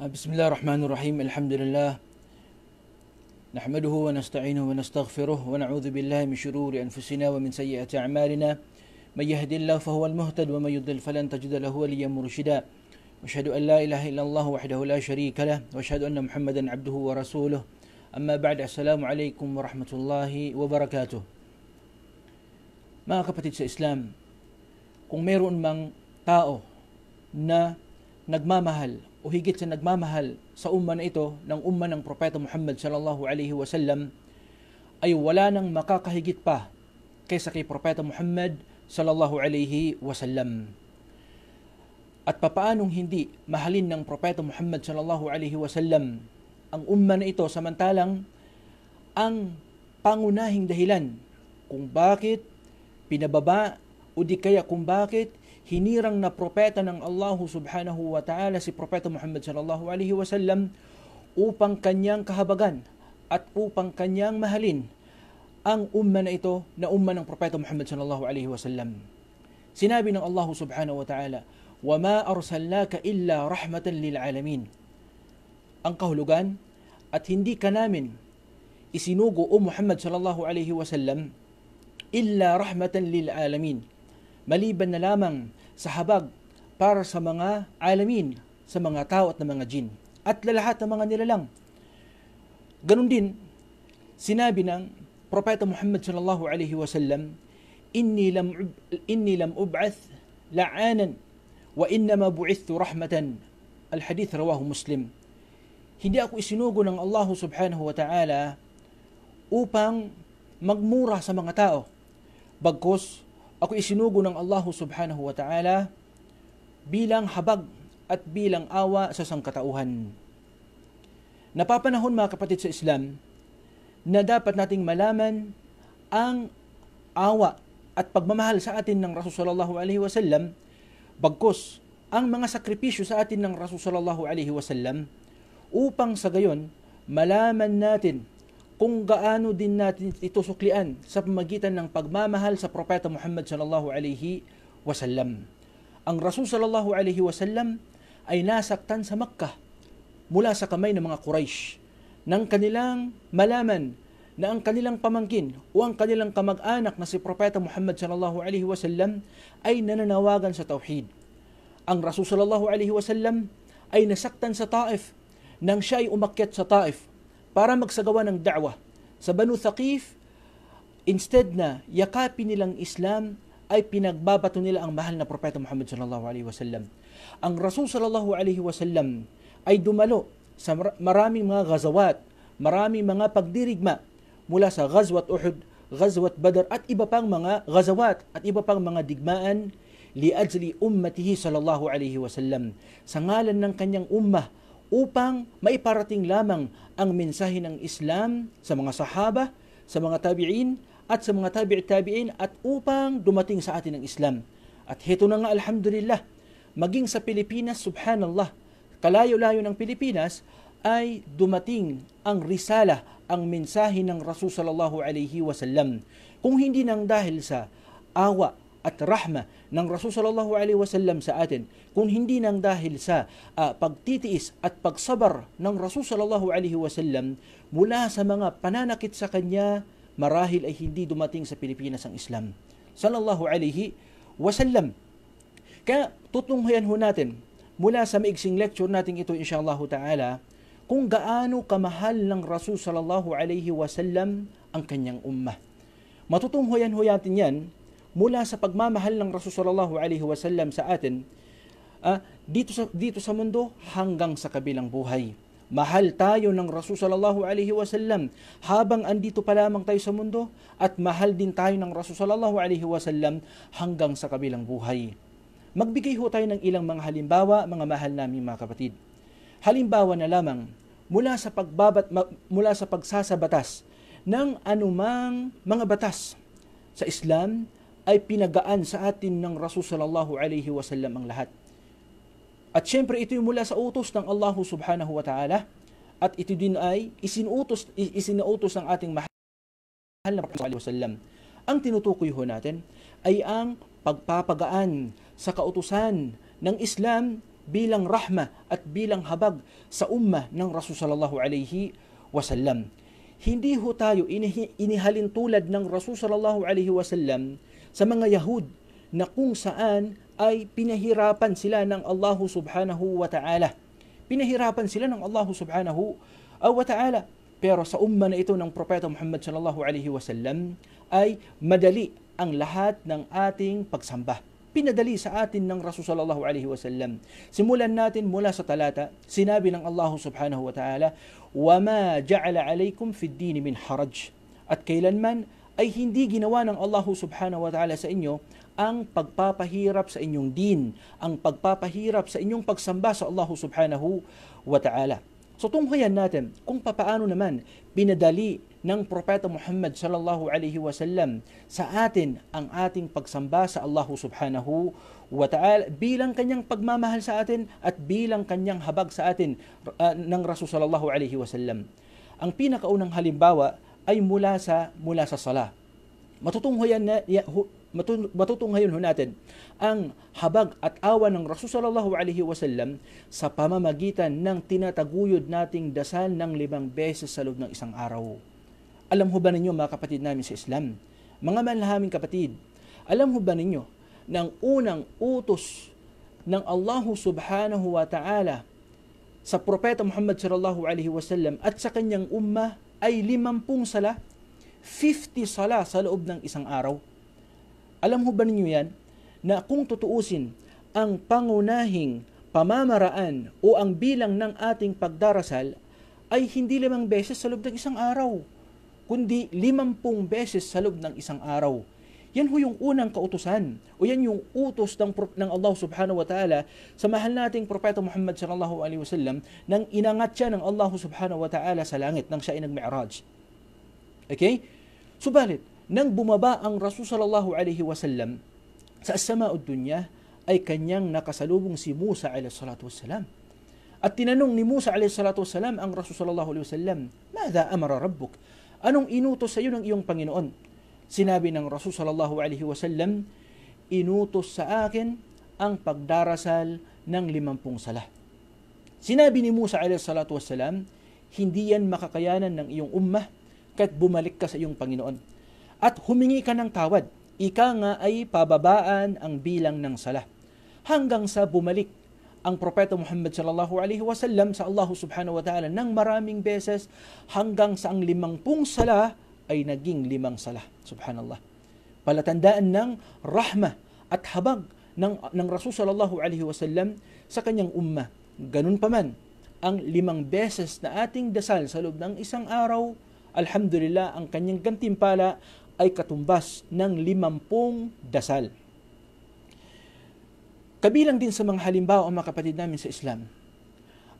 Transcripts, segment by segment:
بسم الله الرحمن الرحيم. الحمد لله نحمده ونستعينه ونستغفره ونعوذ بالله من شرور أنفسنا ومن سيئات أعمالنا. من يهد الله فهو المهتد ومن يضلل فلن تجد له وليا مرشدا. وأشهد أن لا إله إلا الله وحده لا شريك له وأشهد أن محمدا عبده ورسوله. أما بعد, السلام عليكم ورحمة الله وبركاته. Mga kapatid sa Islam, kung mayroon mang tao na nagmamahal o higit sa nagmamahal sa umma na ito ng umma ng Propeta Muhammad sallallahu alaihi wasallam, ay wala nang makakahigit pa kaysa kay Propeta Muhammad sallallahu alaihi wasallam. At papaanong hindi mahalin ng Propeta Muhammad sallallahu alaihi wasallam ang umma na ito, samantalang ang pangunahing dahilan kung bakit pinababa o di kaya kung bakit hinirang na propeta ng Allah subhanahu wa ta'ala si Propeta Muhammad sallallahu alaihi wasallam upang kanyang kahabagan at upang kanyang mahalin ang umma na ito na umma ng Propeta Muhammad sallallahu alaihi wasallam. Sinabi ng Allah subhanahu wa ta'ala, وَمَا أَرْسَلْنَاكَ إِلَّا رَحْمَةً لِلْعَالَمِينَ. Ang kahulugan, at hindi ka namin isinugo o Muhammad sallallahu alaihi wasallam illa rahmatan lil alamin, maliban na lamang sa habag para sa mga alamin, sa mga tao at na mga jin at lahat ng mga nilalang. Ganun din sinabi ng Propeta Muhammad sallallahu alaihi wasallam, inni lam ub'ath la'anan wa innama bu'ithtu rahmatan. Al hadith rawahu Muslim. Hindi ako isinugo ng Allah subhanahu wa ta'ala upang magmura sa mga tao, bagkus ako isinugo ng Allah subhanahu wa ta'ala bilang habag at bilang awa sa sangkatauhan. Napapanahon mga kapatid sa Islam na dapat nating malaman ang awa at pagmamahal sa atin ng Rasul sallallahu alaihi wasallam, bagkus ang mga sakripisyo sa atin ng Rasul sallallahu alaihi wasallam, upang sa gayon malaman natin kung gaano din natin ito suklian sa pamagitan ng pagmamahal sa Propeta Muhammad sallallahu alaihi wasallam. Ang Rasul sallallahu alaihi wasallam ay nasaktan sa Makkah mula sa kamay ng mga Quraysh nang kanilang malaman na ang kanilang pamangkin o ang kanilang kamag-anak na si Propeta Muhammad sallallahu alaihi wasallam ay nananawagan sa tauhid. Ang Rasul sallallahu alaihi wasallam ay nasaktan sa Taif nang siya ay umakyat sa Taif para magsagawa ng da'wah sa Banu Thaqif. Instead na yakapin nilang Islam, ay pinagbabato nila ang mahal na Propeta Muhammad sallallahu alaihi wasallam. Ang Rasul sallallahu alaihi wasallam ay dumalo sa maraming mga ghazawat, maraming mga pagdirigma mula sa Ghazwat Uhud, Ghazwat Badr at iba pang mga ghazawat at iba pang mga digmaan liajli ummatihi sallallahu alaihi wasallam, sa ngalan ng kanyang ummah, upang maiparating lamang ang mensahe ng Islam sa mga sahaba, sa mga tabi'in at sa mga tabi'in at upang dumating sa atin ang Islam. At heto na nga, alhamdulillah, maging sa Pilipinas, subhanallah, kalayo-layo ng Pilipinas, ay dumating ang risala, ang mensahe ng Rasul sallallahu alaihi wasallam. Kung hindi nang dahil sa awa at rahma ng Rasul sallallahu alaihi wasallam sa atin, kung hindi nang dahil sa pagtitiis at pagsabar ng Rasul sallallahu alaihi wasallam mula sa mga pananakit sa kanya, marahil ay hindi dumating sa Pilipinas ang Islam sallallahu alaihi wasallam. Kaya tutunghayan ho natin mula sa maigsing lecture natin ito insyaallah ta'ala kung gaano kamahal ng Rasul sallallahu alaihi wasallam ang kanyang ummah. Matutunghayan ho natin yan mula sa pagmamahal ng Rasul sallallahu alaihi wasallam sa atin dito sa mundo hanggang sa kabilang buhay. Mahal tayo ng Rasul sallallahu alaihi wasallam habang andito pa lamang tayo sa mundo, at mahal din tayo ng Rasul sallallahu alaihi wasallam hanggang sa kabilang buhay. Magbigay ho tayo ng ilang mga halimbawa, mga mahal namin mga kapatid. Halimbawa na lamang mula sa pagsasabatas ng anumang mga batas sa Islam, ay pinagaan sa atin ng Rasul sallallahu alaihi wasallam ang lahat. At syempre ito yung mula sa utos ng Allah subhanahu wa ta'ala, at ito din ay isinuutos ng ating mahal na Propeta sallallahu alaihi wasallam. Ang tinutukoy ho natin ay ang pagpapagaan sa kautusan ng Islam bilang rahmah at bilang habag sa ummah ng Rasul sallallahu alaihi wasallam. Hindi ho tayo inihalin tulad ng Rasul sallallahu alaihi wasallam sa mga Yahud na kung saan ay pinahirapan sila ng Allah subhanahu wa ta'ala. Pinahirapan sila ng Allah subhanahu wa ta'ala. Pero sa umma na ito ng Propeta Muhammad sallallahu alaihi wasallam ay madali ang lahat ng ating pagsamba. Pinadali sa atin ng Rasul sallallahu alaihi wasallam. Simulan natin mula sa talata, sinabi ng Allah subhanahu wa ta'ala, وَمَا جَعَلَ عَلَيْكُمْ فِي الدِّينِ مِنْ حَرَجٍ. At kailanman ay hindi ginawa ng Allah subhanahu wa ta'ala sa inyo ang pagpapahirap sa inyong din, ang pagpapahirap sa inyong pagsamba sa Allah subhanahu wa ta'ala. So tunghayan natin kung papaano naman pinadali ng Propeta Muhammad sallallahu alaihi wasallam sa atin ang ating pagsamba sa Allah subhanahu wa ta'ala bilang kanyang pagmamahal sa atin at bilang kanyang habag sa atin ng Rasul sallallahu alaihi wasallam. Ang pinakaunang halimbawa ay mula sa sala. Matutunghayan natin ang habag at awa ng Rasul sallallahu alaihi wasallam sa pamamagitan ng tinataguyod nating dasal ng 5 beses sa loob ng isang araw. Alam ho ba ninyo mga kapatid namin sa Islam, mga malahaming kapatid, alam ho ba ninyo na ang unang utos ng Allah subhanahu wa ta'ala sa Propeta Muhammad sallallahu alaihi wasallam at sa kanyang ummah ay 50 sala, 50 sala sa loob ng isang araw? Alam ho ba ninyo yan, na kung tutuusin ang pangunahing pamamaraan o ang bilang ng ating pagdarasal ay hindi 5 beses sa loob ng isang araw, kundi 50 beses sa loob ng isang araw. Yan ho yung unang kautusan o yan yung utos ng Allah subhanahu wa ta'ala sa mahal nating Propeta Muhammad sallallahu alaihi wasallam nang inangat siya ng Allah subhanahu wa ta'ala sa langit nang siya ay nag-mi'raj. Okay? Subalit, nang bumaba ang Rasul sallallahu alaihi wasallam sa as-sama'ud dunya ay kanyang nakasalubong si Musa alayhi salatu wassalam. At tinanong ni Musa alayhi salatu wassalam ang Rasul sallallahu alaihi wasallam, "Madha amara rabbuk?" Anong inutos sa iyo ng iyong Panginoon? Sinabi ng Rasul sallallahu alaihi wasallam, "Inutos sa akin ang pagdarasal ng 50 sala." Sinabi ni Musa alayhi salatu wassalam, "Hindi yan makakayanan ng iyong ummah kahit bumalik ka sa iyong Panginoon at humingi ka ng tawad. Ika nga ay pababaan ang bilang ng sala." Hanggang sa bumalik ang Propeta Muhammad sallallahu alaihi wasallam sa Allah subhanahu wa ta'ala ng maraming beses hanggang sa ang 50 sala ay naging 5 sala. Subhanallah. Palatandaan ng rahmah at habag ng Rasul sallallahu alaihi wasallam sa kanyang ummah. Ganun pa man, ang 5 beses na ating dasal sa loob ng isang araw, alhamdulillah, ang kanyang gantimpala ay katumbas ng 50 dasal. Kabilang din sa mga halimbawa ang mga kapatid namin sa Islam,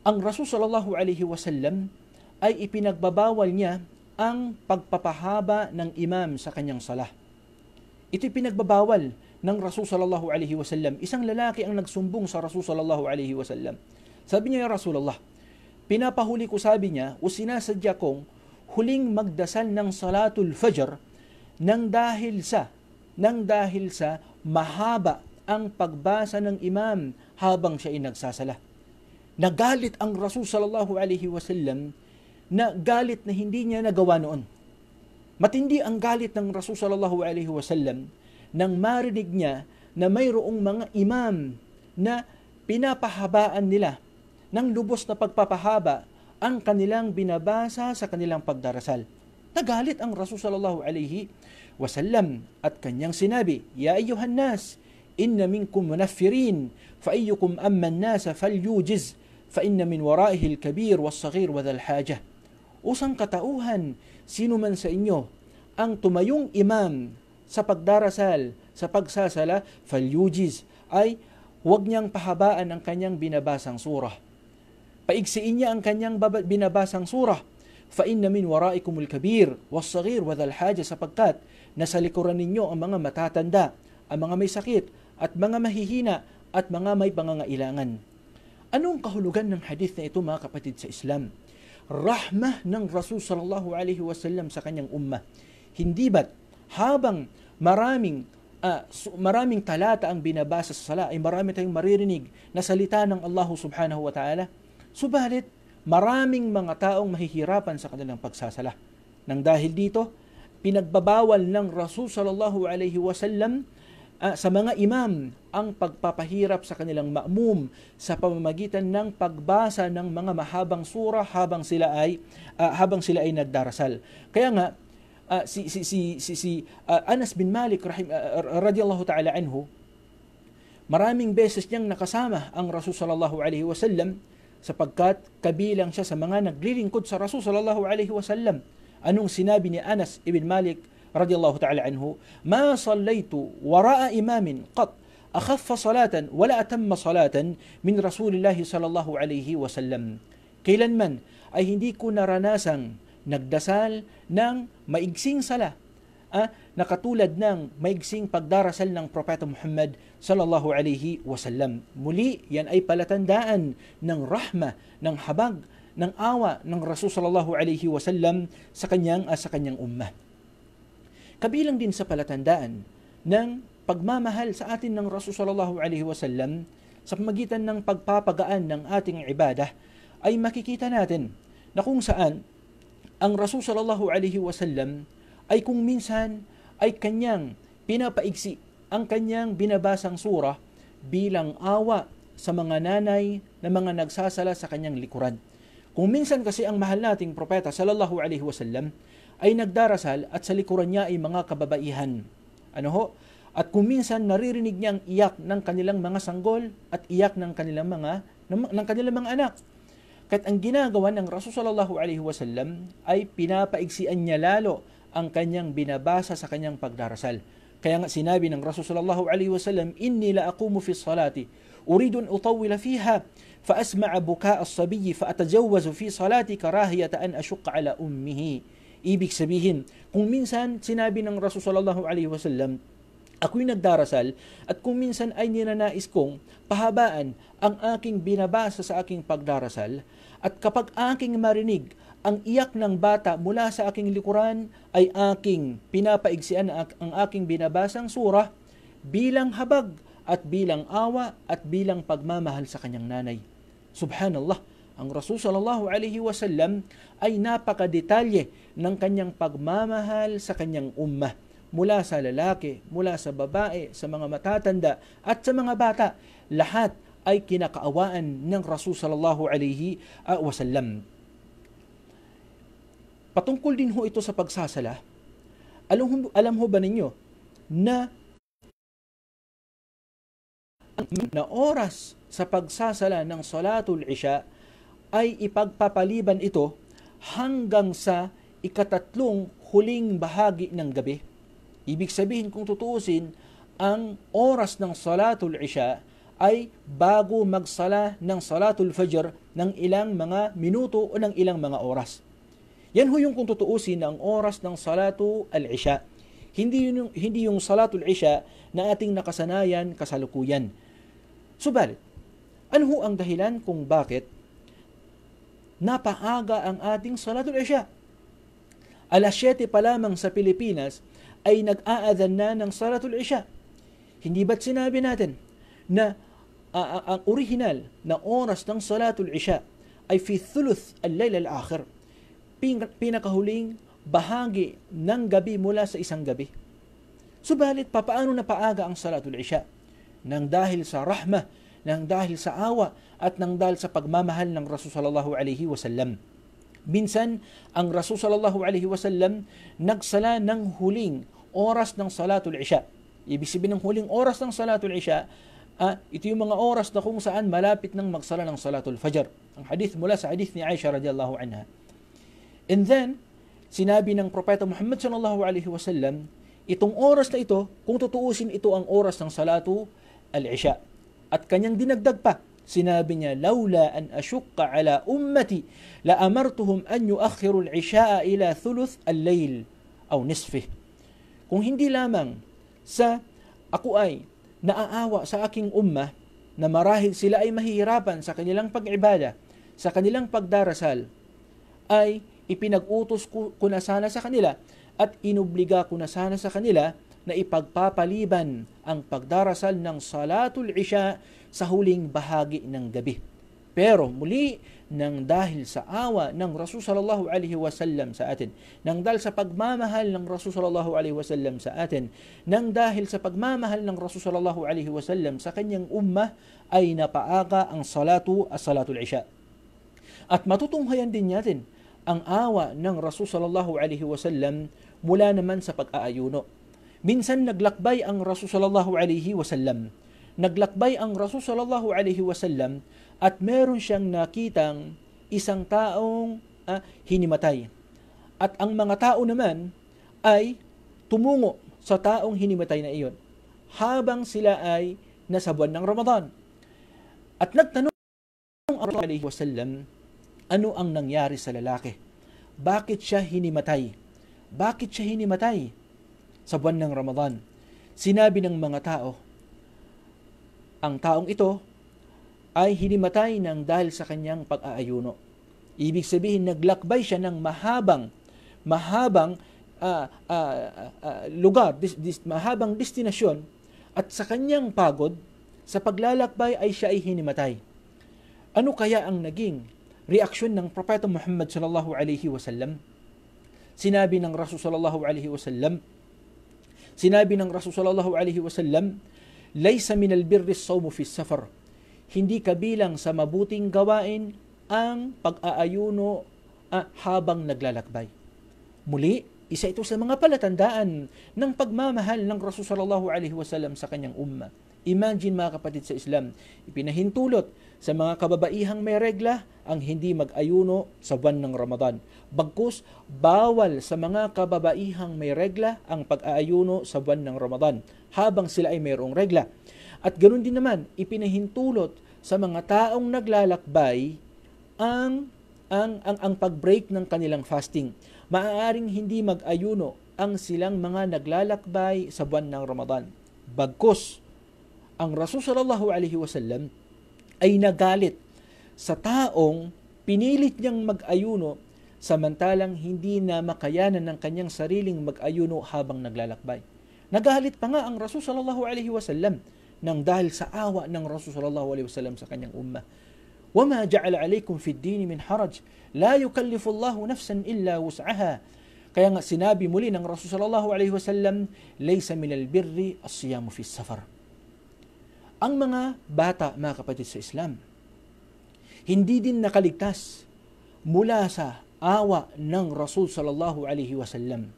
ang Rasul sallallahu alaihi wasallam ay ipinagbabawal niya ang pagpapahaba ng imam sa kanyang salah. Ito'y pinagbabawal ng Rasul sallallahu alaihi wasallam. Isang lalaki ang nagsumbong sa Rasul sallallahu alaihi wasallam. Sabi niya, "Ya Rasulullah, pinapahuli ko," sabi niya, "o sinasadya kong huling magdasal ng salatul fajr nang dahil sa mahaba ang pagbasa ng imam habang siya ay nagsasala." Nagalit ang Rasul sallallahu alaihi wasallam na galit na hindi niya nagawa noon. Matindi ang galit ng Rasul sallallahu alaihi wasallam nang marinig niya na mayroong mga imam na pinapahabaan nila ng lubos na pagpapahaba ang kanilang binabasa sa kanilang pagdarasal. Nagalit ang Rasul sallallahu alaihi wasallam at kanyang sinabi, "Ya ayyuhan nas, inna minkum munaffirin, fa ayyukum amma an-nasa falyujiz, fa inna min waraihi al-kabir was-saghir wa dhal hajah." Usang katauhan, sino man sa inyo ang tumayong imam sa pagdarasal, sa pagsasala, falyujiz, ay huwag niyang pahabaan ang kanyang binabasang surah. Paigsiin niya ang kanyang binabasang surah. Fa inna min waraikumul kabir was-saghir wa dhal haja, sapagkat nasa likuran ninyo ang mga matatanda, ang mga may sakit at mga mahihina at mga may pangangailangan. Anong kahulugan ng hadith na ito mga kapatid sa Islam? Rahmah ng Rasul sallallahu alaihi wasallam sa kanyang ummah. Hindi ba't habang maraming maraming talata ang binabasa sa sala, ay marami tayong maririnig na salita ng Allah subhanahu wa ta'ala. Subalit, maraming mga taong mahihirapan sa kanilang pagsasala. Nang dahil dito, pinagbabawal ng Rasul sallallahu alaihi wasallam sa mga imam ang pagpapahirap sa kanilang ma'mum sa pamamagitan ng pagbasa ng mga mahabang surah habang sila ay nagdarasal. Kaya nga si Anas bin Malik radiyallahu ta'ala anhu, maraming beses niyang nakasama ang Rasul sallallahu alaihi wasallam sapagkat kabilang siya sa mga naglilingkod sa Rasul sallallahu alaihi wasallam. Anong sinabi ni Anas ibn Malik radiyallahu ta'ala anhu? Ma sallaytu wara'a imamin qat akhaffa salatan wala atamma salatan min Rasulillah sallallahu alaihi wasallam. Kailanman ay hindi ko naranasang nagdasal ng maigsing sala na katulad ng maigsing pagdarasal ng Propeta Muhammad sallallahu alaihi wasallam. Muli, yan ay palatandaan ng rahma, ng habag, ng awa ng Rasul sallallahu alaihi wasallam sa kanyang ummah. Kabilang din sa palatandaan ng pagmamahal sa atin ng Rasul sallallahu alaihi wasallam sa pamagitan ng pagpapagaan ng ating ibadah ay makikita natin na kung saan ang Rasul sallallahu alaihi wasallam ay kung minsan ay kanyang pinapaigsi ang kanyang binabasang surah bilang awa sa mga nanay na mga nagsasala sa kanyang likuran. Kung minsan kasi ang mahal nating propeta sallallahu alaihi wasallam ay nagdarasal at sa likuran niya ay mga kababaihan. At kung minsan naririnig niya ang iyak ng kanilang mga sanggol at iyak ng kanilang mga anak. Kahit ang ginagawa ng Rasul sallallahu alaihi wasallam ay pinapaigsian niya lalo ang kanyang binabasa sa kanyang pagdarasal. Kaya nga sinabi ng Rasul sallallahu alaihi wasallam, "Inni la aqumu fi salati uridu an utawwila fiha fa asma'a bukaa as-sabiy fa atajawwazu fi salati karahiyata an ashqa ala ummihi." Ibig sabihin, kung minsan sinabi ng Rasul sallallahu alaihi wasallam, ako'y nagdarasal at kung minsan ay ninanais kong pahabaan ang aking binabasa sa aking pagdarasal, at kapag aking marinig ang iyak ng bata mula sa aking likuran, ay aking pinapaigsian ang aking binabasang surah bilang habag at bilang awa at bilang pagmamahal sa kanyang nanay. Subhanallah, ang Rasul sallallahu alaihi wasallam ay napakadetalye ng kanyang pagmamahal sa kanyang ummah, mula sa lalaki, mula sa babae, sa mga matatanda at sa mga bata. Lahat ay kinakaawaan ng Rasul sallallahu alaihi wasallam. Patungkol din ho ito sa pagsasala. Alam ho ba ninyo na oras sa pagsasala ng Salatul Isha ay ipagpapaliban ito hanggang sa ikatatlong huling bahagi ng gabi. Ibig sabihin, kung tutuusin, ang oras ng Salatul Isha ay bago magsala ng Salatul Fajr ng ilang mga minuto o ng ilang mga oras. Yan ho yung kung tutuusin ng oras ng Salatul Isha. Hindi yung Salatul Isha na ating nakasanayan kasalukuyan. Subalit, ano ho ang dahilan kung bakit napaaga ang ating Salatul Isha? Alas 7 pa lamang sa Pilipinas ay nag-aadhan na ng Salatul Isha. Hindi ba't sinabi natin na ang original na oras ng Salatul Isha ay fi thuluth al-layl al-akhir, pinakahuling bahagi ng gabi mula sa isang gabi. Subalit, papaano na paaga ang Salatul Isha? Nang dahil sa rahmah, nang dahil sa awa, at nang dahil sa pagmamahal ng Rasul sallallahu alaihi wasallam. Minsan, ang Rasul sallallahu alaihi wasallam nagsala ng huling oras ng Salatul Isha. Ibig sabihin ng huling oras ng Salatul Isha, ito yung mga oras na kung saan malapit nang magsala ng Salatul Fajr. Ang hadith mula sa hadith ni Aisha radiyallahu anha. And then, sinabi ng Propeta Muhammad sallallahu alaihi wasallam, itong oras na ito, kung tutuusin, ito ang oras ng Salatul Isha. At kanyang dinagdag pa, sinabi niya, "Laula an ashukka ala ummati la amartuhum an yuakhiru al-isha'a ila thuluth al-layl aw nisfih." Kung hindi lamang sa ako ay naaawa sa aking ummah na marahil sila ay mahihirapan sa kanilang pag-ibada, sa kanilang pagdarasal, ay ipinag-utos ko na sana sa kanila at inobliga ko na sana sa kanila na ipagpapaliban ang pagdarasal ng Salatul Isha sa huling bahagi ng gabi. Pero muli, nang dahil sa awa ng Rasul sallallahu alaihi wasallam sa atin, nang dahil sa pagmamahal ng Rasul sallallahu alaihi wasallam sa atin, nang dahil sa pagmamahal ng Rasul sallallahu alaihi wasallam sa kanyang ummah, ay napaaga ang Salatul Isha. At matutunghayan din natin ang awa ng Rasul sallallahu alaihi wasallam mula naman sa pag-aayuno. Minsan naglakbay ang Rasul sallallahu alaihi wasallam. Naglakbay ang Rasul sallallahu alaihi wasallam at meron siyang nakitang isang taong hinimatay. At ang mga tao naman ay tumungo sa taong hinimatay na iyon habang sila ay nasa buwan ng Ramadan. At nagtanong ang Rasul alaihi wasallam, ano ang nangyari sa lalaki? Bakit siya hinimatay? Bakit siya hinimatay sa buwan ng Ramadan? Sinabi ng mga tao, ang taong ito ay hinimatay ng dahil sa kanyang pag-aayuno. Ibig sabihin, naglakbay siya ng mahabang lugar, mahabang destinasyon, at sa kanyang pagod, sa paglalakbay ay siya ay hinimatay. Ano kaya ang naging reaksyon ng Propeta Muhammad sallallahu alaihi wasallam? Sinabi ng Rasul sallallahu alaihi wasallam, laysa min albirri as-sawmu fi as-safar. Hindi kabilang sa mabuting gawain ang pag-aayuno habang naglalakbay. Muli, isa ito sa mga palatandaan ng pagmamahal ng Rasul sallallahu alaihi wasallam sa kanyang ummah. Imagine mga kapatid sa Islam, ipinahintulot sa mga kababaihang may regla ang hindi mag-ayuno sa buwan ng Ramadan. Bagkus, bawal sa mga kababaihang may regla ang pag-aayuno sa buwan ng Ramadan habang sila ay mayroong regla. At ganoon din naman, ipinahintulot sa mga taong naglalakbay ang pag-break ng kanilang fasting. Maaaring hindi mag-ayuno ang silang mga naglalakbay sa buwan ng Ramadan. Bagkus, ang Rasul sallallahu alaihi wasallam ay nagalit sa taong pinilit niyang mag-ayuno samantalang hindi na makayanan ng kanyang sariling mag-ayuno habang naglalakbay. Nagalit pa nga ang Rasul sallallahu alaihi wasallam nang dahil sa awa ng Rasul sallallahu alaihi wasallam sa kanyang ummah. وَمَا جَعَلَ عَلَيْكُمْ فِي الدِّينِ مِنْ حَرَجٍ لَا يُكَلِّفُ اللَّهُ نَفْسًا إِلَّا وُسْعَهَا. Kaya nga sinabi muli ng Rasul sallallahu alaihi wasallam, لَيْسَ مِنَ الْبِرِّ الصِّيَامُ فِي السَّفَرِ. Ang mga bata, mga kapatid sa Islam, hindi din nakaligtas mula sa awa ng Rasul sallallahu alaihi wasallam.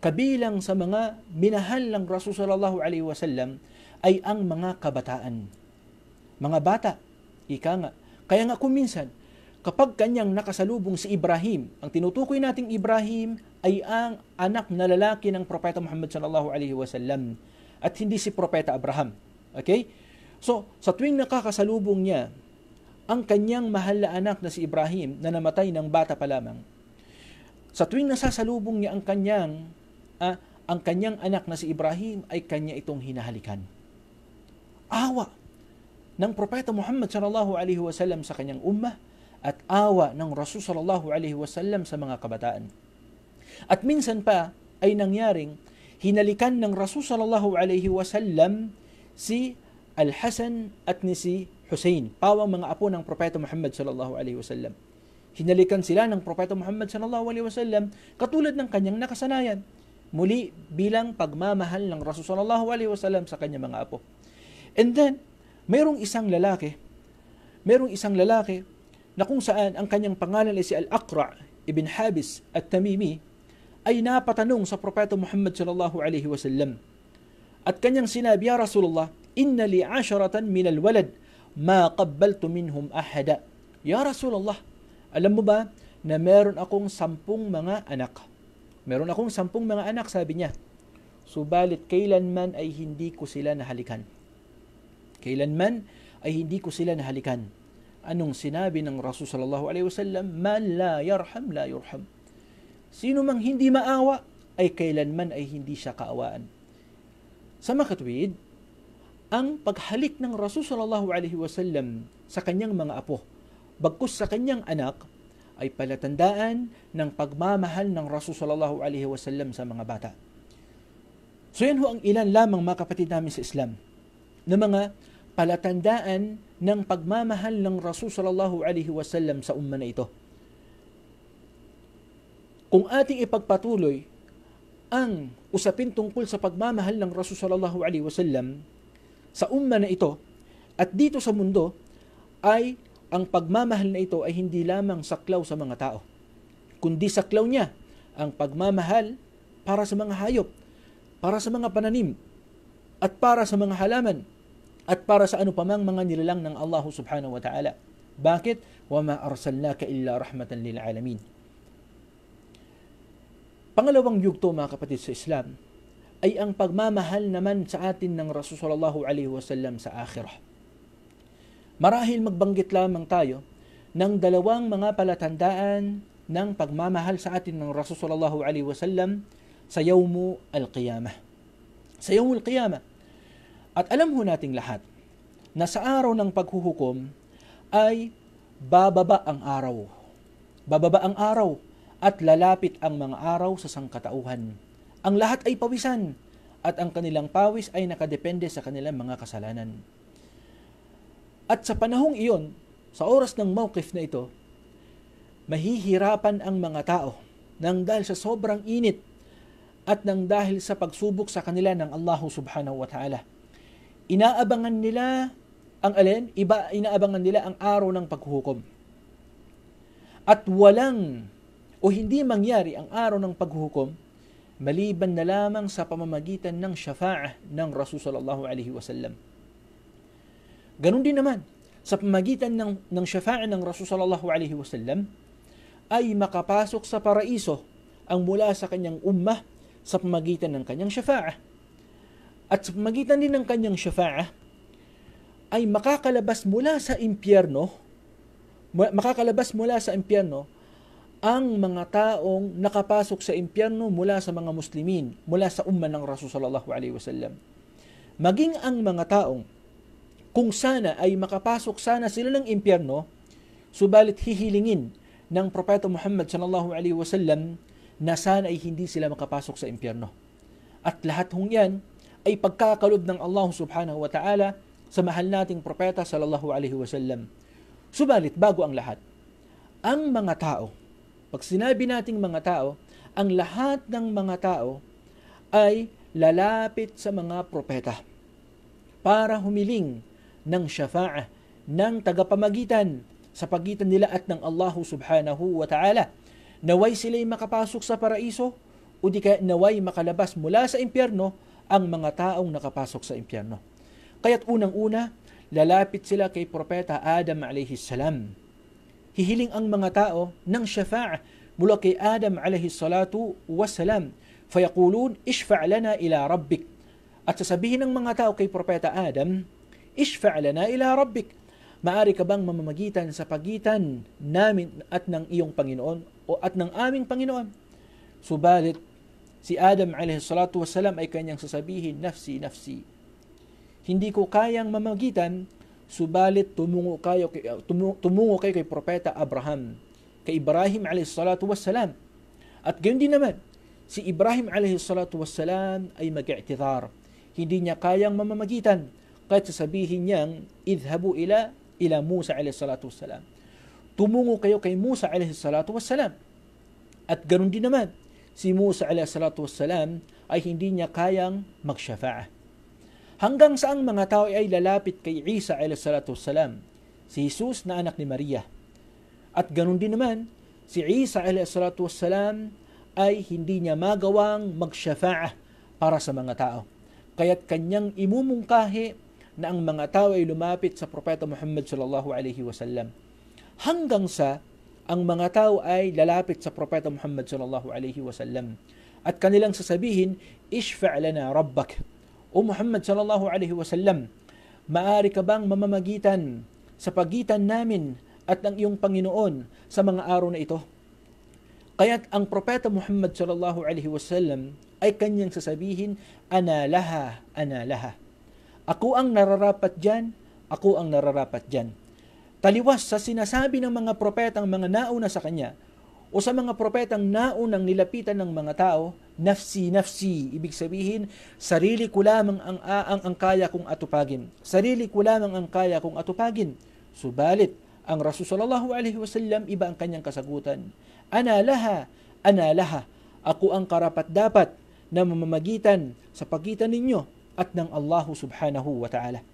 Kabilang sa mga minahal ng Rasul sallallahu alaihi wasallam ay ang mga kabataan. Mga bata, ika nga. Kaya nga kuminsan, kapag kanyang nakasalubong si Ibrahim, ang tinutukoy nating Ibrahim ay ang anak na lalaki ng Propeta Muhammad sallallahu alaihi wasallam at hindi si Propeta Abraham. Okay? So, sa tuwing nakakasalubong niya ang kanyang mahal na anak na si Ibrahim na namatay ng bata pa lamang, sa tuwing nasasalubong niya ang kanyang anak na si Ibrahim ay kanya itong hinahalikan. Awa ng Propeta Muhammad sallallahu alaihi wasallam sa kanyang ummah at awa ng Rasul sallallahu alaihi wasallam sa mga kabataan. At minsan pa ay nangyaring hinalikan ng Rasul sallallahu alaihi wasallam si Al-Hasan at ni si Hussein, pawang mga apo ng Propeta Muhammad sallallahu alaihi wasallam. Hinalikan sila ng Propeta Muhammad sallallahu alaihi wasallam katulad ng kanyang nakasanayan. Muli bilang pagmamahal ng Rasul sallallahu alaihi wasallam sa kanyang mga apo. And then, mayroong isang lalaki na kung saan ang kanyang pangalan ay si Al-Aqra' ibn Habis at-Tamimi ay napatanong sa Propeta Muhammad sallallahu alaihi wasallam. At kanyang sinabi, Ya Rasulullah, inna li 'asharatan min al-walad ma qabbaltu minhum ahada. Ya Rasulullah, alam mo ba na meron akong 10 mga anak? Meron akong 10 mga anak, sabi niya. Subalit kailanman ay hindi ko sila nahalikan. Kailanman ay hindi ko sila nahalikan. Anong sinabi ng Rasul sallallahu alaihi wasallam? Man la yarham la yurham. Sino mang hindi maawa ay kailanman ay hindi siya kaawaan. Sa makatwid, ang paghalik ng Rasul sallallahu alaihi wasallam sa kanyang mga apo, bagkus sa kanyang anak, ay palatandaan ng pagmamahal ng Rasul sallallahu alaihi wasallam sa mga bata. So yan ho ang ilan lamang mga kapatid namin sa Islam na mga palatandaan ng pagmamahal ng Rasul sallallahu alaihi wasallam sa umma na ito. Kung ating ipagpatuloy ang usapin tungkol sa pagmamahal ng Rasul sallallahu alaihi wasallam sa umma na ito at dito sa mundo, ay ang pagmamahal na ito ay hindi lamang saklaw sa mga tao, kundi saklaw niya ang pagmamahal para sa mga hayop, para sa mga pananim, at para sa mga halaman, at para sa ano pamang mga nilalang ng Allah subhanahu wa ta'ala. Bakit? وَمَا أَرْسَلْنَاكَ إِلَّا رَحْمَةً لِلْعَالَمِينَ. Pangalawang yugto mga kapatid sa Islam ay ang pagmamahal naman sa atin ng Rasul sallallahu alaihi wasallam sa akhirah. Marahil magbanggit lamang tayo ng dalawang mga palatandaan ng pagmamahal sa atin ng Rasul sallallahu alaihi wasallam sa Yawmu al-Qiyamah. Sa Yawmu al-Qiyamah. At alam ho nating lahat na sa araw ng paghuhukom ay bababa ang araw. Bababa ang araw at lalapit ang mga araw sa sangkatauhan. Ang lahat ay pawisan at ang kanilang pawis ay nakadepende sa kanilang mga kasalanan. At sa panahong iyon, sa oras ng mawqif na ito, mahihirapan ang mga tao nang dahil sa sobrang init at nang dahil sa pagsubok sa kanila ng Allah subhanahu wa ta'ala. Inaabangan nila ang alin? Inaabangan nila ang araw ng paghuhukom. At walang o hindi mangyari ang araw ng paghuhukom maliban na lamang sa pamamagitan ng syafa'ah ng Rasul sallallahu alaihi wasallam. Ganun din naman, sa pamamagitan ng syafa'ah ng Rasul sallallahu alaihi wasallam ay makapasok sa paraiso ang mula sa kanyang ummah sa pamamagitan ng kanyang syafa'ah. At sa pamamagitan din ng kanyang syafa'ah ay makakalabas mula sa impyerno ang mga taong nakapasok sa impyerno mula sa mga Muslimin, mula sa umma ng Rasul sallallahu alaihi wasallam. Maging ang mga taong kung sana ay makapasok sana sila ng impyerno, subalit hihilingin ng Propeta Muhammad sallallahu alaihi wasallam na sana ay hindi sila makapasok sa impyerno. At lahat hong yan ay pagkakalob ng Allah subhanahu wa ta'ala sa mahal nating Propeta sallallahu alaihi wasallam. Subalit bago ang lahat, ang mga tao, pag sinabi nating mga tao, ang lahat ng mga tao ay lalapit sa mga propeta para humiling ng syafa'ah, ng tagapamagitan sa pagitan nila at ng Allah subhanahu wa ta'ala. Naway sila'y makapasok sa paraiso o di kaya naway makalabas mula sa impyerno ang mga taong nakapasok sa impyerno. Kaya't unang-una, lalapit sila kay Propeta Adam alayhi salam. Hihiling ang mga tao ng syafa'ah mula kay Adam alayhi salatu wassalam. Fayaqulun, ishfa' lana ila rabbik. At sasabihin ng mga tao kay Propeta Adam, ishfa' lana ila rabbik. Maari ka bang mamamagitan sa pagitan namin at ng iyong Panginoon o at ng aming Panginoon? Subalit, si Adam alayhi salatu wassalam ay kanyang sasabihin, nafsi, nafsi. Hindi ko kayang mamagitan, subalit tumungo kayo kay Propeta Abraham, kay Ibrahim alayhi salatu wassalam. At gayon din naman, si Ibrahim alayhi salatu wassalam ay mag-i'tidhar. Hindi niya kayang mamamagitan, kahit sasabihin niyang, idhabu ila Musa alayhi salatu wassalam. Tumungo kayo kay Musa alayhi salatu wassalam. At gayon din naman, si Musa alayhi salatu wassalam ay hindi niya kayang magsyafa'ah. Hanggang sa ang mga tao ay lalapit kay Isa alayhi salatu wassalam, si Jesus na anak ni Maria. At ganun din naman, si Isa alayhi salatu wassalam ay hindi niya magawang magsyafa'ah para sa mga tao. Kaya't kanyang imumungkahi na ang mga tao ay lumapit sa Propeta Muhammad sallallahu alaihi wasallam. Hanggang sa ang mga tao ay lalapit sa Propeta Muhammad sallallahu alaihi wasallam at kanilang sasabihin, ishfa' lana rabbak. O Muhammad sallallahu alaihi wasallam, maari ka bang mamamagitan sa pagitan namin at ng iyong Panginoon sa mga araw na ito? Kaya't ang Propeta Muhammad sallallahu alaihi wasallam ay kanyang sasabihin, ana laha, ana laha. Ako ang nararapat dyan, ako ang nararapat dyan. Taliwas sa sinasabi ng mga propetang mga nauna sa kanya o sa mga propetang naunang nilapitan ng mga tao nafsi, nafsi. Ibig sabihin, sarili ko lamang ang kaya kong atupagin. Sarili ko lamang ang kaya kong atupagin. Subalit, ang Rasul sallallahu alaihi wasallam, iba ang kanyang kasagutan. Ana laha, ana laha. Ako ang karapat-dapat na mamamagitan sa pagitan ninyo at ng Allah subhanahu wa ta'ala.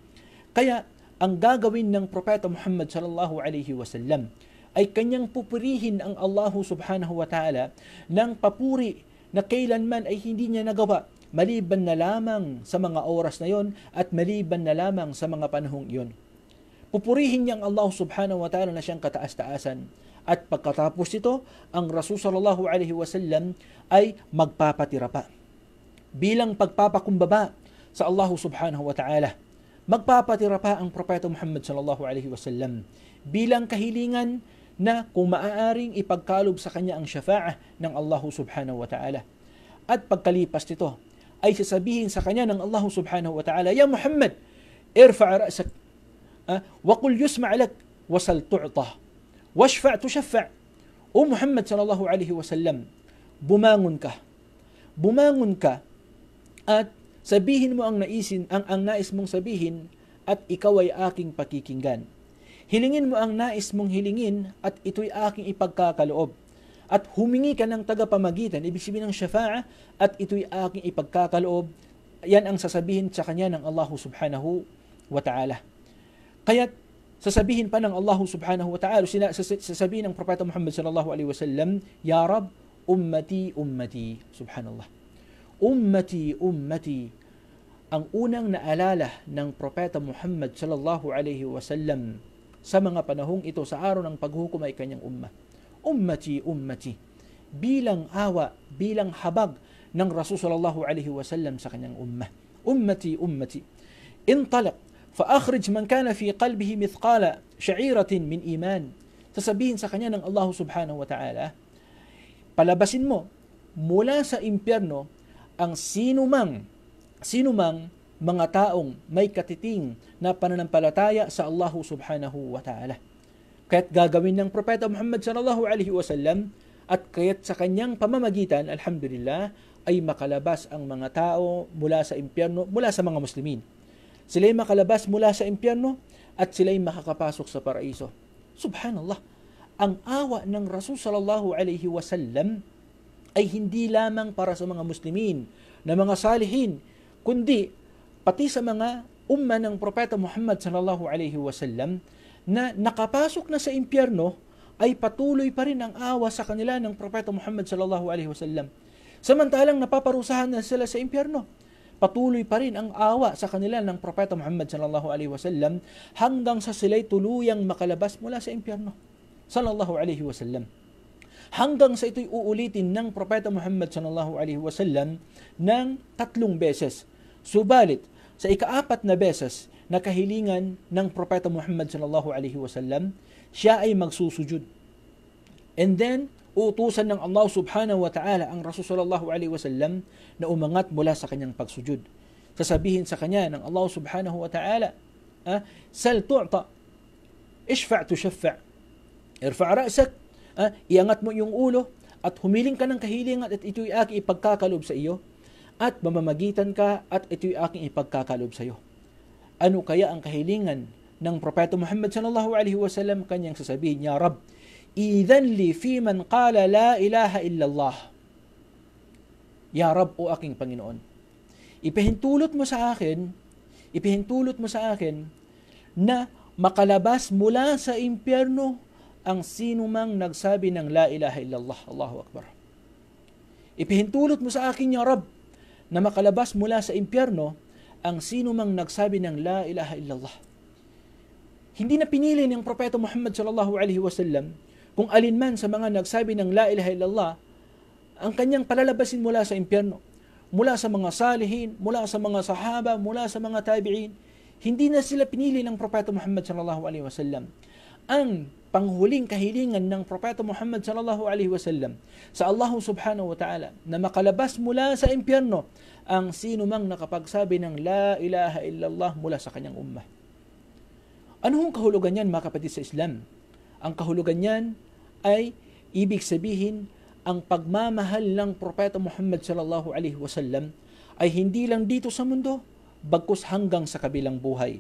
Kaya, ang gagawin ng Propeta Muhammad sallallahu alaihi wasallam ay kanyang pupurihin ang Allah subhanahu wa ta'ala ng papuri na kailanman ay hindi niya nagawa, maliban na lamang sa mga oras na yon at maliban na lamang sa mga panahong iyon. Pupurihin niya ang Allah subhanahu wa ta'ala na siyang kataas-taasan. At pagkatapos ito, ang Rasul sallallahu alaihi wasallam ay magpapatira pa. Bilang pagpapakumbaba sa Allah subhanahu wa ta'ala, magpapatira pa ang Propeta Muhammad sallallahu alaihi wasallam bilang kahilingan na kung maaaring ipagkaloob sa kanya ang syafa'ah ng Allah subhanahu wa ta'ala. At pagkalipas nito, ay sasabihin sa kanya ng Allah subhanahu wa ta'ala, Ya Muhammad, irfa' ra'sak, wa qul yusma' lak, wasal tu'ta, washfa' tushaffa'. O Muhammad sallallahu alaihi wasallam, bumangon ka. Bumangon ka at sabihin mo ang nais mong sabihin at ikaw ay aking pakikinggan. Hilingin mo ang nais mong hilingin at ito'y aking ipagkakaloob. At humingi ka ng tagapamagitan, ibig sabihin ng syafa'ah, at ito'y aking ipagkakaloob. Yan ang sasabihin sa kanya ng Allah subhanahu wa ta'ala. Kaya't sasabihin pa ng Allah subhanahu wa ta'ala, sasabihin ng Propeta Muhammad sallallahu alaihi wasallam, Ya Rab, ummati, ummati. Subhanallah. Ummati, ummati. Ang unang naalala ng Propeta Muhammad sallallahu alaihi wasallam sa mga panahong ito, sa araw ng paghukom ay kanyang ummah. Ummati, ummati. Bilang awa, bilang habag ng Rasul sallallahu alaihi wasallam sa kanyang ummah. Ummati, ummati. Intalaq, fa-akhrij man kana fi qalbihi mithqala sha'iratin min iman. Sasabihin sa kanya ng Allah subhanahu wa ta'ala, palabasin mo mula sa impyerno ang sinumang mga taong may katiting na pananampalataya sa Allah subhanahu wa ta'ala. Kaya't gagawin ng Propeta Muhammad sallallahu alaihi wasallam at kaya't sa kanyang pamamagitan, alhamdulillah, ay makalabas ang mga tao mula sa impyerno, mula sa mga muslimin. Sila'y makalabas mula sa impyerno at sila'y makakapasok sa paraiso. Subhanallah, ang awa ng Rasul sallallahu alaihi wasallam ay hindi lamang para sa mga muslimin na mga salihin, kundi pati sa mga umma ng Propeta Muhammad sallallahu alaihi wasallam na nakapasok na sa impyerno, ay patuloy pa rin ang awa sa kanila ng Propeta Muhammad sallallahu alaihi wasallam. Samantalang napaparusahan na sila sa impyerno, patuloy pa rin ang awa sa kanila ng Propeta Muhammad sallallahu alaihi wasallam hanggang sa sila'y tuluyang makalabas mula sa impyerno sallallahu alaihi wasallam. Hanggang sa ito'y uulitin ng Propeta Muhammad sallallahu alaihi wasallam ng 3 beses. Subalit, sa ika-4 na beses na kahilingan ng Propeta Muhammad sallallahu alaihi wasallam, siya ay magsusujud. And then, uutusan ng Allah subhanahu wa ta'ala ang Rasul sallallahu alaihi wasallam na umangat mula sa kanyang pagsujud. Sasabihin sa kanya ng Allah subhanahu wa ta'ala, Sal tu'ta, ishfa' tushaffa', irfa' ra'sak, iangat mo yung ulo at humiling ka ng kahilingan at ito'y aking ipagkakalob sa iyo at mamamagitan ka at ito'y aking ipagkakalob sa iyo. Ano kaya ang kahilingan ng Propeta Muhammad sallallahu alaihi wasallam? Kanyang sasabihin, Ya Rab, idhan li fi man qala la ilaha illallah. Ya Rab, o aking Panginoon, ipahintulot mo sa akin na makalabas mula sa impyerno ang sinumang nagsabi ng la ilaha illallah. Allahu Akbar. Ipahintulot mo sa akin, Ya Rab, na makalabas mula sa impyerno ang sinumang nagsabi ng la ilaha illallah. Hindi na pinili ng Propeta Muhammad sallallahu alaihi wasallam kung alin man sa mga nagsabi ng la ilaha illallah ang kanyang palalabasin mula sa impyerno, mula sa mga salihin, mula sa mga sahaba, mula sa mga tabi'in. Hindi na sila pinili ng Propeta Muhammad sallallahu alaihi wasallam. Ang panghuling kahilingan ng Propeta Muhammad sallallahu alaihi wasallam sa Allah subhanahu wa ta'ala na makalabas mula sa impyerno ang sino mang nakapagsabi ng la ilaha illallah mula sa kanyang ummah. Ano ang kahulugan niyan, mga kapatid sa Islam? Ang kahulugan niyan ay ibig sabihin ang pagmamahal ng Propeta Muhammad sallallahu alaihi wasallam ay hindi lang dito sa mundo, bagkus hanggang sa kabilang buhay.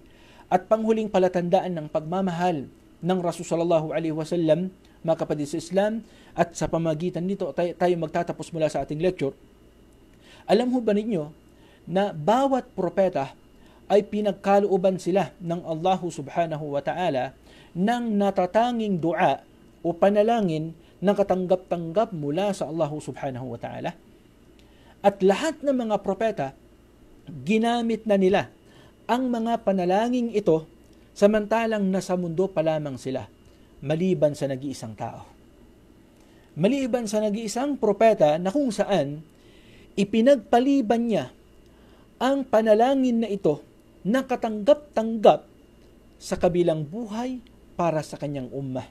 At panghuling palatandaan ng pagmamahal ng Rasul sallallahu alaihi wasallam, mga kapatid sa Islam, at sa pamagitan nito tayo magtatapos mula sa ating lecture. Alam ho ba ninyo na bawat propeta ay pinagkalooban sila ng Allah subhanahu wa ta'ala ng natatanging dua o panalangin na katanggap-tanggap mula sa Allah subhanahu wa ta'ala. At lahat ng mga propeta, ginamit na nila ang mga panalangin ito samantalang nasa mundo pa lamang sila, maliban sa nag-iisang tao. Maliban sa nag-iisang propeta na kung saan ipinagpaliban niya ang panalangin na ito na katanggap-tanggap sa kabilang buhay para sa kanyang ummah.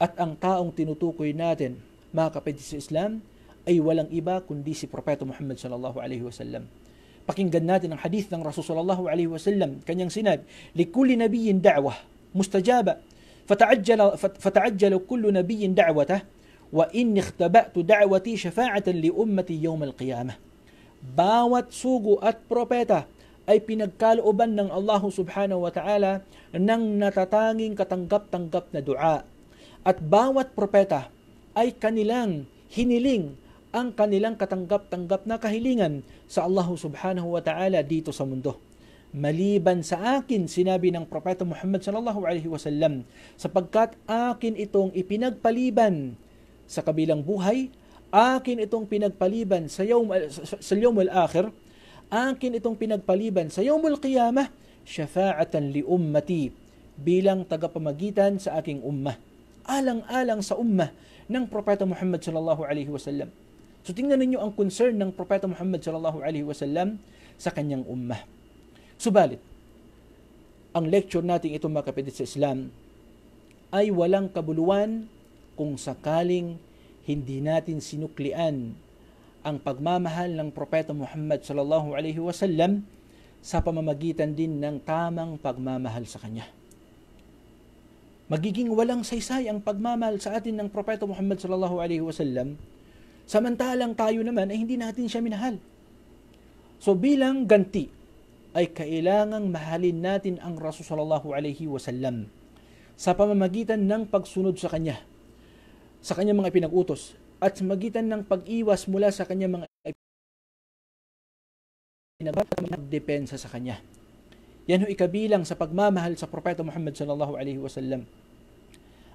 At ang taong tinutukoy natin, mga kapatid sa Islam, ay walang iba kundi si Propeta Muhammad sallallahu alaihi wasallam. Pakinggan natin ang hadith ng Rasul sallallahu alaihi wasallam. Kanyang sinabi, "Likulli nabiyyin da'wah mustajaba, fata'ajjala kullu nabiyyin da'watah, wa inni ikhtaba'tu da'wati syafa'atan li ummati yawm al-qiyamah." Bawat sugo at propeta ay pinagkalooban ng Allah subhanahu wa ta'ala ng natatanging katanggap-tanggap na dua. At bawat propeta ay kanilang hiniling ang kanilang katanggap-tanggap na kahilingan sa Allah subhanahu wa ta'ala dito sa mundo. Maliban sa akin, sinabi ng Propeta Muhammad sallallahu alaihi wasallam, sapagkat akin itong ipinagpaliban sa kabilang buhay, akin itong pinagpaliban sa yawm al-akhir, akin itong pinagpaliban sa yawm al-qiyamah, syafa'atan li ummati, bilang tagapamagitan sa aking ummah. Alang-alang sa ummah ng Propeta Muhammad sallallahu alaihi wasallam. So tingnan ninyo ang concern ng Propeta Muhammad sallallahu alaihi wasallam sa kanyang ummah. Subalit, ang lecture natin ito, mga kapatid sa Islam, ay walang kabuluhan kung sakaling hindi natin sinuklian ang pagmamahal ng Propeta Muhammad sallallahu alaihi wasallam sa pamamagitan din ng tamang pagmamahal sa kanya. Magiging walang saysay ang pagmamahal sa atin ng Propeta Muhammad sallallahu alaihi wasallam, samantalang tayo naman ay hindi natin siya minahal. So bilang ganti ay kailangang mahalin natin ang Rasul sallallahu alaihi wasallam sa pamamagitan ng pagsunod sa kanya, sa kanyang mga pinag-utos, at sa magitan ng pag-iwas mula sa kanyang mga pinagdepensa sa kanya. Yan ho ikabilang sa pagmamahal sa Propeta Muhammad sallallahu alaihi wasallam.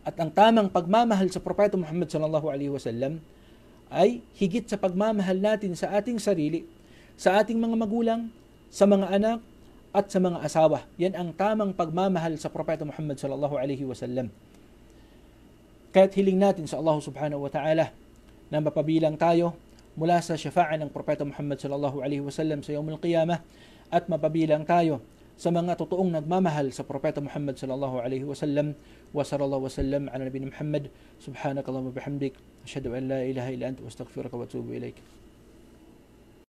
At ang tamang pagmamahal sa Propeta Muhammad sallallahu alaihi wasallam ay higit sa pagmamahal natin sa ating sarili, sa ating mga magulang, sa mga anak, at sa mga asawa. Yan ang tamang pagmamahal sa Propeta Muhammad sallallahu alaihi wasallam. Kaya't hiling natin sa Allah subhanahu wa ta'ala na mapabilang tayo mula sa syafa'an ng Propeta Muhammad sallallahu alaihi wasallam sa yawmul qiyamah, at mapabilang tayo sa mga totoong nagmamahal sa Propeta Muhammad sallallahu alaihi wasallam. Wa sallallahu wasallam ala nabiyina Muhammad. Subhanakallahumma bihamdik, asyhadu an la ilaha illa anta, astaghfiruka wa atubu ilaik.